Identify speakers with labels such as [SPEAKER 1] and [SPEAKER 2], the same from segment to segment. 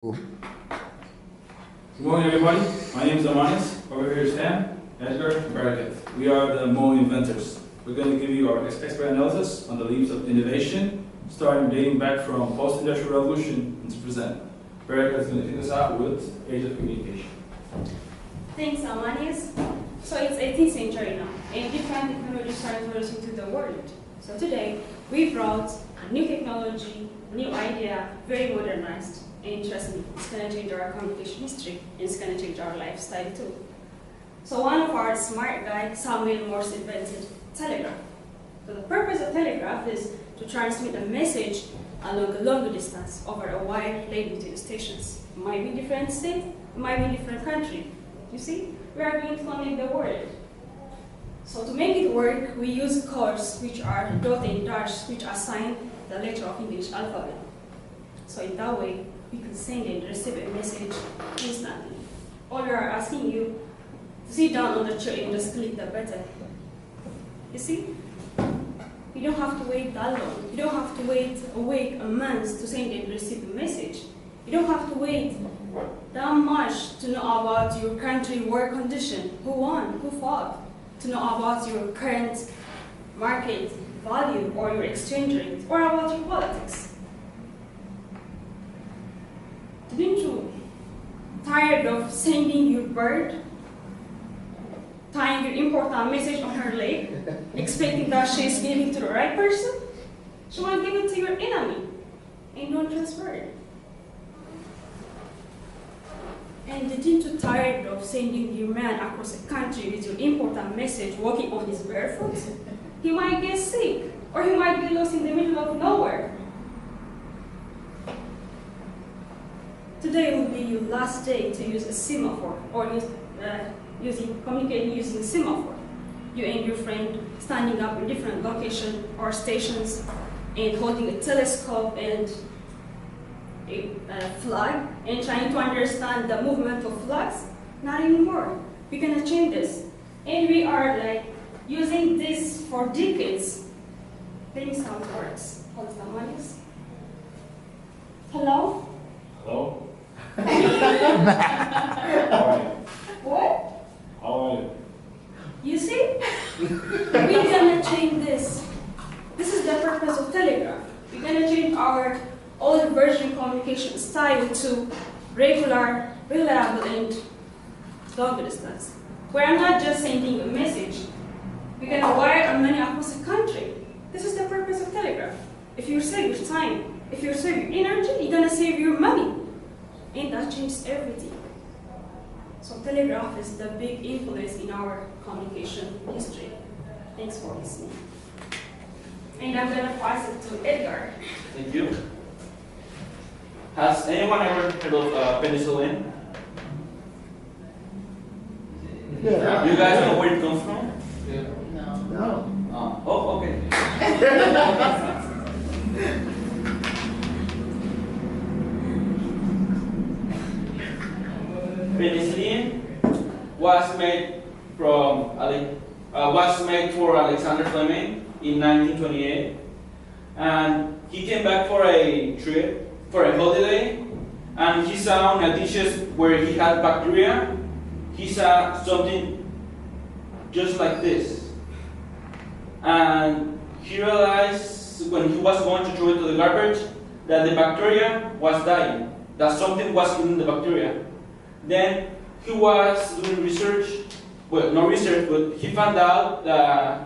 [SPEAKER 1] Good morning, everybody. My name is Amanis. Over here is Sam, Edgar, and Bernadette. We are the Mo inventors. We're going to give you our expert analysis on the leaps of innovation, starting dating back from post-industrial revolution into present. Bernadette is going to take us out with age of communication.
[SPEAKER 2] Thanks, Amanis. So it's 18th century now, and different technologies are introduced into the world. So today, we brought a new technology, new idea, very modernized. And trust me, it's going to change our communication history, and it's going to change our lifestyle too. So one of our smart guys, Samuel Morse, invented telegraph. So the purpose of telegraph is to transmit a message along a longer distance over a wire laid between stations. It might be different state, it might be different country. You see, we are going to connect the world. So to make it work, we use codes which are dot and dash, which assign the letter of English alphabet. So in that way, we can send and receive a message instantly. All we are asking you to sit down on the chair and just click the button. You see? You don't have to wait that long. You don't have to wait a week, a month to send and receive a message. You don't have to wait that much to know about your country war condition, who won, who fought, to know about your current market value or your exchange rate, or about your politics. Didn't you tired of sending your bird, tying your important message on her leg, expecting that she's giving to the right person? She might give it to your enemy, and don't transfer it. And didn't you tired of sending your man across a country with your important message walking on his barefoot? He might get sick, or he might be lost in the middle of nowhere. Today will be your last day to use a semaphore, or communicating using semaphore. You and your friend standing up in different locations or stations and holding a telescope and a flag and trying to understand the movement of flags. Not anymore. We're gonna change this. And we are using this for decades. Things how it works. Hold the mics. Hello?
[SPEAKER 1] Hello? How are you?
[SPEAKER 2] What?
[SPEAKER 1] How are you?
[SPEAKER 2] You see? We're gonna change this. This is the purpose of telegraph. We're gonna change our old version communication style to regular, reliable, and long distance. We're not just sending a message. We're gonna wire our money across the country. This is the purpose of telegraph. If you save your time, if you save your energy, you're gonna save your money. And that changes everything. So telegraph is the big influence in our communication history. Thanks for listening. And I'm gonna pass it to Edgar.
[SPEAKER 3] Thank you. Has anyone ever heard of penicillin?
[SPEAKER 4] Yeah.
[SPEAKER 3] Do you guys know where it comes from?
[SPEAKER 4] No.
[SPEAKER 3] Oh, okay. Penicillin was made for Alexander Fleming in 1928, and he came back for a trip, for a holiday, and he saw on a dishes where he had bacteria. He saw something just like this, and he realized when he was going to throw it to the garbage that the bacteria was dying, that something was killing the bacteria. Then he was doing research, well, not research, but he found out that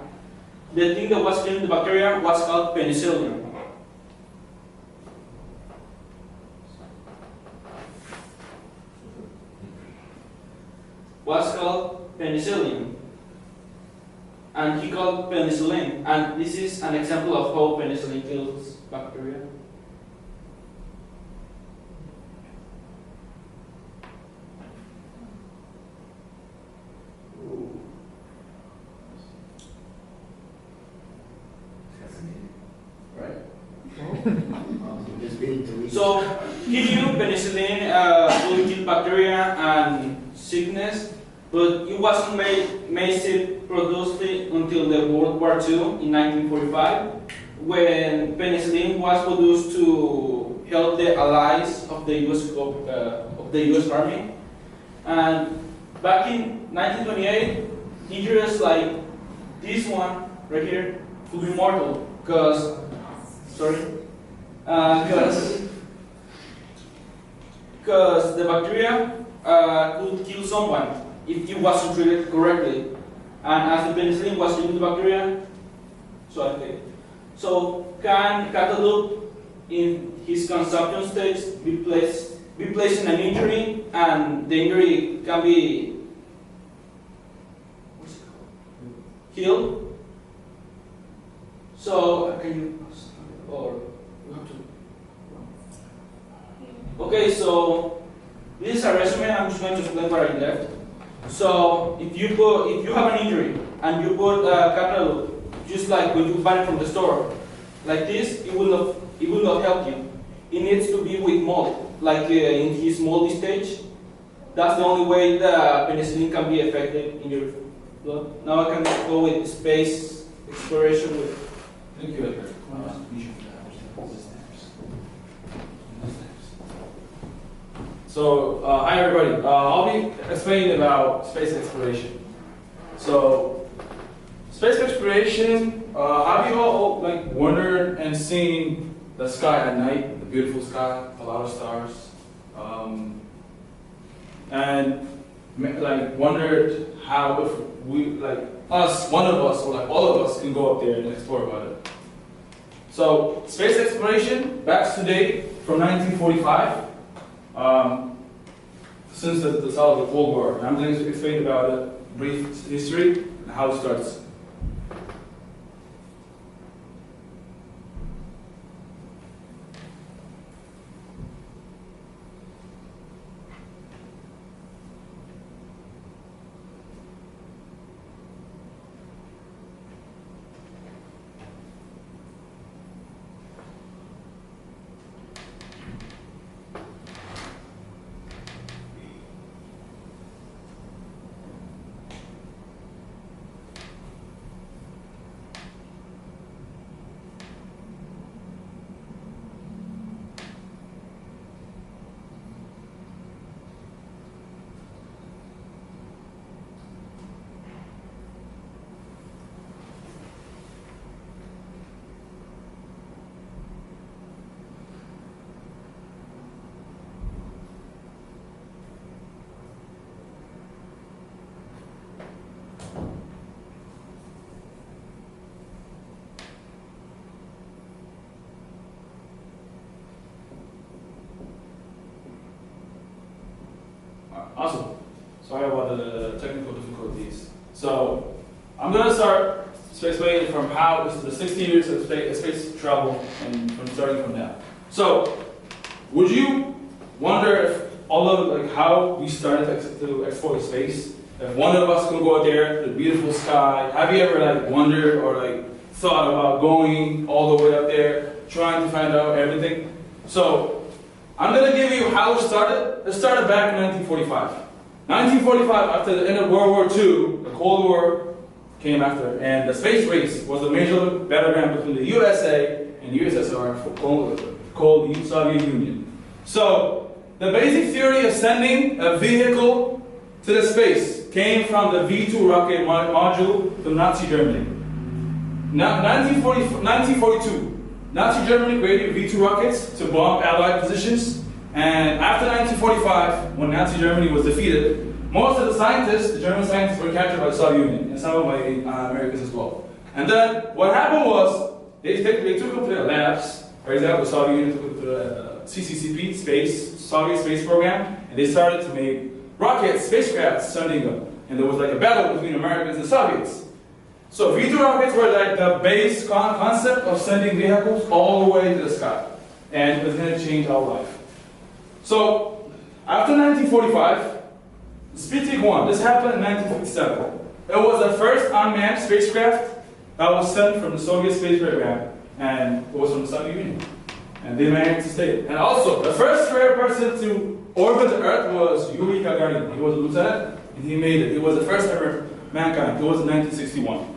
[SPEAKER 3] the thing that was killing the bacteria was called penicillin. Was called penicillin. And he called penicillin. And this is an example of how penicillin kills bacteria. So he knew penicillin would kill bacteria and sickness, but it wasn't massive produced until the World War II in 1945, when penicillin was produced to help the allies of the U.S. Army. And back in 1928, injuries like this one right here could be mortal because the bacteria could kill someone if it wasn't treated correctly. And as the penicillin was killing the bacteria, so can catalog in his consumption stage be placed in an injury, and the injury can be healed? So can you or we have to? Okay, so this is a resume. I'm just going to explain what I left. So if you have an injury and you put a catalog, just like when you buy it from the store, like this, it will not help you. It needs to be with mold, like in his moldy stage. That's the only way the penicillin can be effective in your blood. Now I can go with space exploration with.
[SPEAKER 1] Thank you, Edgar. So, hi everybody. I'll be explaining about space exploration. So, space exploration. Have you all like wondered and seen the sky at night, the beautiful sky, a lot of stars, and like wondered how if we like us, one of us, or like all of us, can go up there and explore about it. So, space exploration back to date from 1945. Since the start of the Cold War, and I'm going to explain about it, brief history, and how it starts. Awesome. Sorry about the technical difficulties. So, I'm going to start explaining from how this is the 60 years of space travel and starting from now. So, would you wonder if all of like how we started to explore space? If one of us can go out there, the beautiful sky. Have you ever like wondered or like thought about going all the way up there, trying to find out everything? So, I'm going to give you how it started. It started back in 1945. 1945, after the end of World War II, the Cold War came after, and the space race was the major battleground between the USA and USSR, called the Soviet Union. So, the basic theory of sending a vehicle to the space came from the V-2 rocket module from Nazi Germany. Now, 1942. Nazi Germany created V-2 rockets to bomb Allied positions, and after 1945, when Nazi Germany was defeated, most of the scientists, the German scientists, were captured by the Soviet Union, and some by Americans as well. And then what happened was, they took them to their labs. For example, the Soviet Union took them to the CCCP, Soviet Space Program, and they started to make rockets, spacecraft, sending them. And there was like a battle between Americans and Soviets. So V-2 rockets were like the base concept of sending vehicles all the way to the sky. And it was going to change our life. So, after 1945, Sputnik 1, this happened in 1957. It was the first unmanned spacecraft that was sent from the Soviet space program, and it was from the Soviet Union. And they managed to stay. And also, the first rare person to orbit the Earth was Yuri Gagarin. He was a lieutenant, and he made it. He was the first ever mankind. It was in 1961.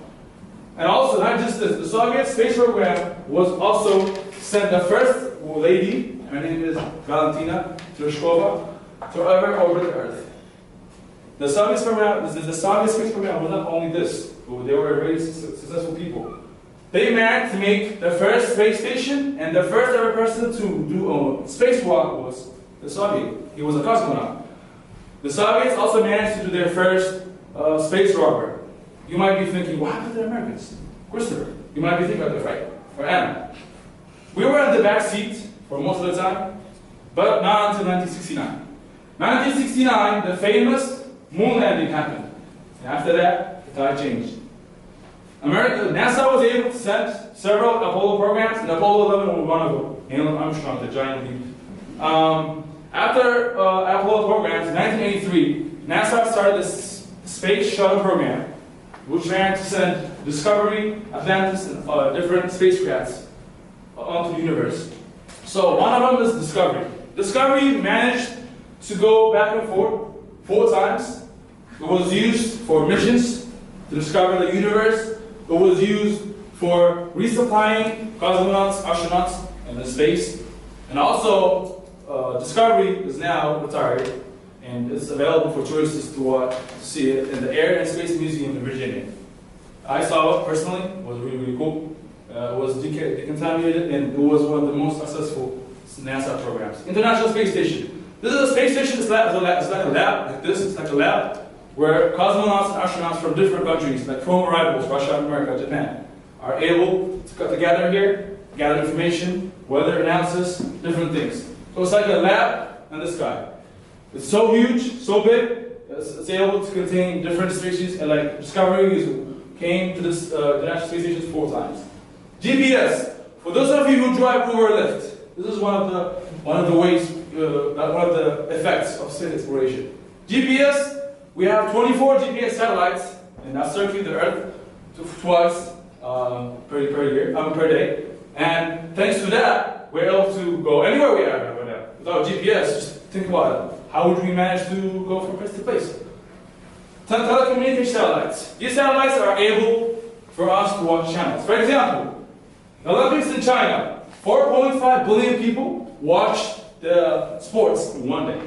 [SPEAKER 1] And also, not just this, the Soviet space program was also sent the first lady Her name is Valentina Tereshkova, to ever orbit the Earth. The Soviet space program was not only this, but they were very successful people. They managed to make the first space station, and the first ever person to do a spacewalk was the Soviet. He was a cosmonaut. The Soviets also managed to do their first space rover. You might be thinking, what happened to the Americans? Christopher. You might be thinking about that, right? Or Anna. We were in the back seat for most of the time, but not until 1969. 1969, the famous moon landing happened. And after that, the tide changed. NASA was able to send several Apollo programs, and Apollo 11 was one of them. Neil Armstrong, the giant leap. After Apollo programs, in 1983, NASA started this space shuttle program, which managed to send Discovery, Atlantis, and different spacecrafts onto the universe. So one of them is Discovery. Discovery managed to go back and forth 4 times. It was used for missions to discover the universe. It was used for resupplying cosmonauts, astronauts in the space. And also, Discovery is now retired, and it's available for tourists to see it in the Air and Space Museum in Virginia. I saw it personally. It was really, really cool. It was decontaminated, and it was one of the most successful NASA programs. International Space Station. This is a space station. It's like a lab, like this. It's like a lab where cosmonauts and astronauts from different countries, like from rivals, Russia, America, Japan, are able to come together here, gather information, weather analysis, different things. So it's like a lab in the sky. It's so huge, so big, it's able to contain different species, and like Discovery came to this International Space Station 4 times. GPS. For those of you who drive Uber or Lyft, this is one of the ways, one of the effects of space exploration. GPS. We have 24 GPS satellites, and that's circling the Earth twice per day. And thanks to that, we're able to go anywhere we are right now. Without GPS, just think about it. How would we manage to go from place to place? Telecommunication satellites. These satellites are able for us to watch channels. For example, the Olympics in China, 4.5 billion people watched the sports in one day.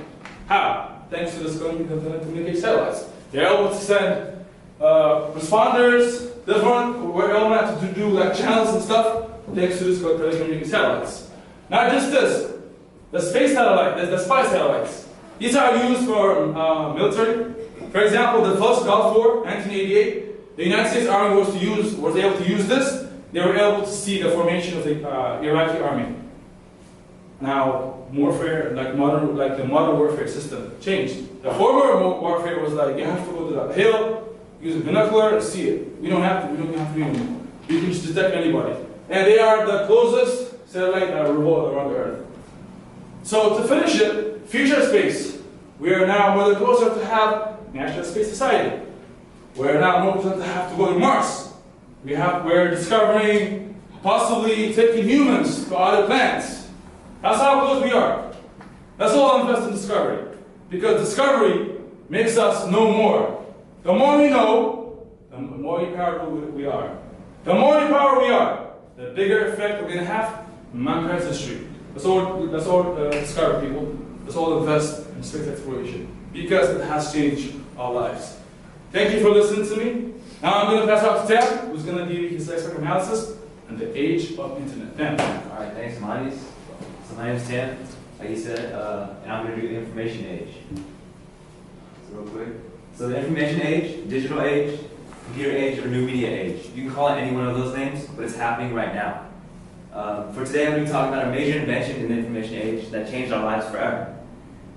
[SPEAKER 1] How? Thanks to this telecommunication satellites. They're able to send responders, we're able to do like channels and stuff, thanks to this telecommunication satellites. Not just this, the space satellite, there's the spy satellites. These are used for military. For example, the first Gulf War, 1988, the United States Army was able to use this. They were able to see the formation of the Iraqi army. Now, warfare, like the modern warfare system, changed. The former warfare was like you have to go to the hill, use a binocular, and see it. We don't have to anymore. You can just detect anybody, and they are the closest satellite that revolve around the Earth. So to finish it, future space. We are now more closer to have National Space Society. We are now more closer to have to go to Mars. We're discovering possibly taking humans to other planets. That's how close we are. That's all invest in discovery. Because discovery makes us know more. The more we know, the more empowered we are. The more empowered we are, the bigger effect we're going to have in mankind's history. That's all discover, people. Let's all invest in space exploration. Because it has changed our lives. Thank you for listening to me. Now I'm going to pass out to Tam, who's going to give you his expert analysis on the age of internet. Tam.
[SPEAKER 5] All right, thanks, Manis. So my name is Tam, like you said, and I'm going to do the information age. So real quick. So the information age, digital age, computer age, or new media age. You can call it any one of those names, but it's happening right now. For today, I'm going to be talking about a major invention in the information age that changed our lives forever.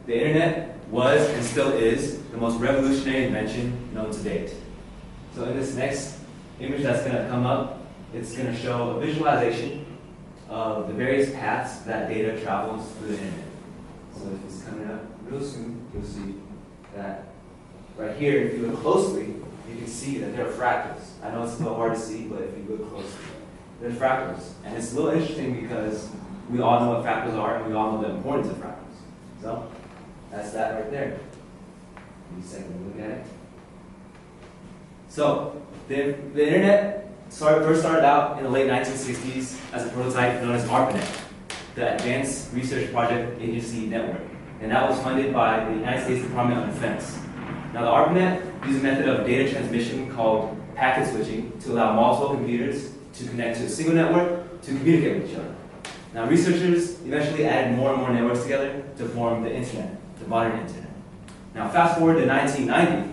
[SPEAKER 5] The internet was and still is the most revolutionary invention known to date. So in this next image that's going to come up, it's going to show a visualization of the various paths that data travels through the internet. So if it's coming up real soon, you'll see that right here, if you look closely, you can see that there are fractals. I know it's a little hard to see, but if you look closely, there's fractals. And it's a little interesting because we all know what fractals are, and we all know the importance of fractals. So that's that right there. Give me a second to look at it. So the internet first started out in the late 1960s as a prototype known as ARPANET. the Advanced Research Project Agency Network, and that was funded by the United States Department of Defense. Now, the ARPANET uses a method of data transmission called packet switching to allow multiple computers to connect to a single network to communicate with each other. Now, researchers eventually added more and more networks together to form the internet, the modern internet. Now, fast forward to 1990,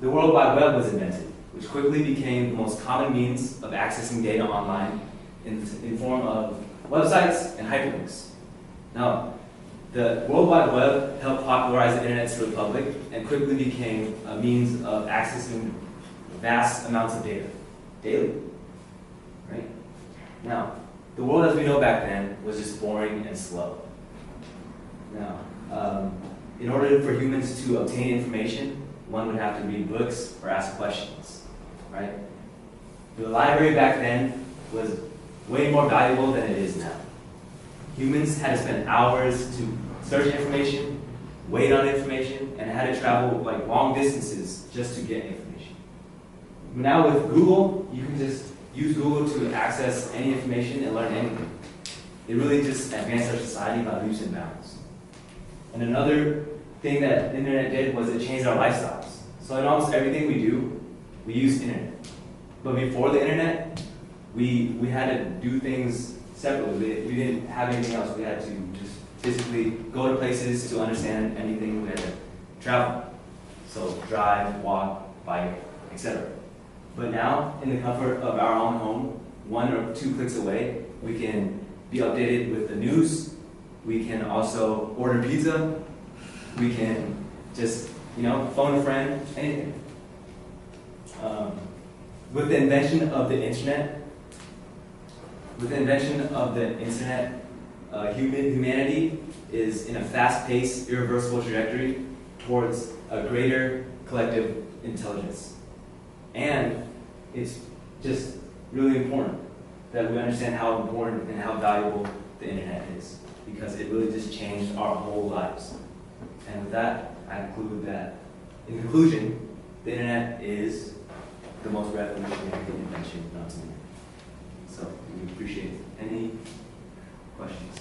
[SPEAKER 5] the World Wide Web was invented, which quickly became the most common means of accessing data online in form of websites and hyperlinks. Now, the World Wide Web helped popularize the internet to the public and quickly became a means of accessing vast amounts of data daily. Right? Now, the world as we know back then was just boring and slow. Now, in order for humans to obtain information, one would have to read books or ask questions, right? The library back then was way more valuable than it is now. Humans had to spend hours to search information, wait on information, and had to travel like long distances just to get information. Now with Google, you can just use Google to access any information and learn anything. It really just advanced our society by leaps and bounds. And another thing that the internet did was it changed our lifestyles. So in almost everything we do, we use internet. But before the internet, we had to do things separately. We didn't have anything else. We had to just physically go to places to understand anything. We had to travel. So drive, walk, bike, etc. But now, in the comfort of our own home, 1 or 2 clicks away, we can be updated with the news. We can also order pizza. We can just, phone a friend, anything. With the invention of the internet, humanity is in a fast-paced, irreversible trajectory towards a greater collective intelligence. And it's just really important that we understand how important and how valuable the internet is, because it really just changed our whole lives. And with that, I conclude that, in conclusion, the internet is the most revolutionary invention known to man. So we appreciate any questions.